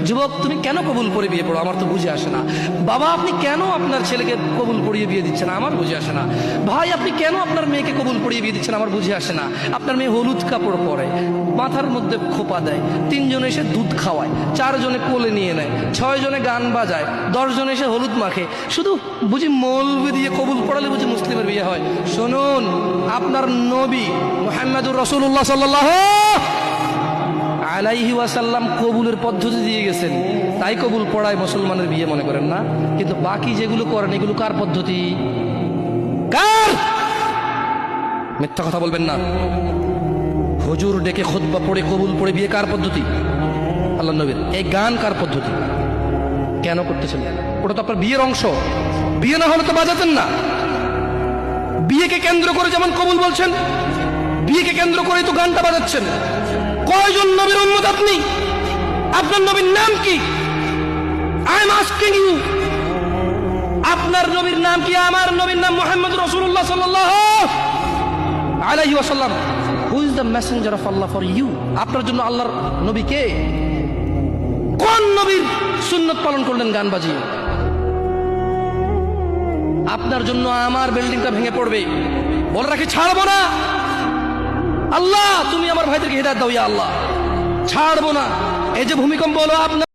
যুবক তুমি কেন কবুল পড়ে বিয়ে পড়ো, আমার তো বুঝে আসে না। বাবা আপনি কেন আপনার ছেলেকে কবুল পড়িয়ে বিয়ে দিচ্ছেন, আমার বুঝে আসে না। ভাই আপনি কেন আপনার মেয়েকে কবুল পড়িয়ে বিয়ে দিচ্ছেন, আমার বুঝে আসে না। আপনার মেয়ে হলুদ কাপড় পরে, মাথার মধ্যে খোপা দেয়, 3 জন এসে দুধ খাওয়ায়, 4 জনে কোলে নিয়ে নেয়, 6 জনে গান বাজায়, 10 জন এসে হলুদ মাখে, শুধু বুঝি মৌলবি দিয়ে কবুল পড়ালে বুঝি মুসলিমের বিয়ে হয়। শুনুন, আপনার নবী মুহাম্মদুর রাসূলুল্লাহ সাল্লাল্লাহু আলাইহি ওয়াসাল্লাম কবুলের পদ্ধতি দিয়ে গেছেন, তাই কবুল পড়ায় মুসলমানের বিয়ে মনে করেন না। কিন্তু বাকি যেগুলো করেন এগুলো কার পদ্ধতি? কার? মিথ্যা কথা বলবেন না। হুজুর ডেকে খুতবা পড়ে কবুল পড়ে বিয়ে কার পদ্ধতি? আল্লাহর নবীর। এই গান কার পদ্ধতি? কেন করতেছেন? ওটা তো আপনার বিয়ের অংশ, বিয়ে না হলে তো বাজাতেন না। বিয়েকে কেন্দ্র করে যেমন কবুল বলছেন, বিয়েকে কেন্দ্র করেই তো গানটা বাজাচ্ছেন। কয়জন নবীর উম্মত আপনি? আপনার নবীর নাম কি? আই এম আস্কিং ইউ, আপনার নবীর নাম কি? আমার নবীর নাম মুহাম্মদ রাসূলুল্লাহ সাল্লাল্লাহু আলাইহি ওয়াসাল্লাম। Who is the messenger of Allah for you? আপনার জন্য আল্লাহর নবী কে? কোন নবীর সুন্নত পালন করলেন গান বাজিয়ে? আপনার জন্য আমার বিল্ডিংটা ভেঙে পড়বে, বলে রাখি ছাড়বো না। আল্লাহ তুমি আমার ভাইদেরকে হিদায়াত দাও, ইয়া আল্লাহ, ছাড়বো না। এই যে ভূমিকম্প হলো, আপনার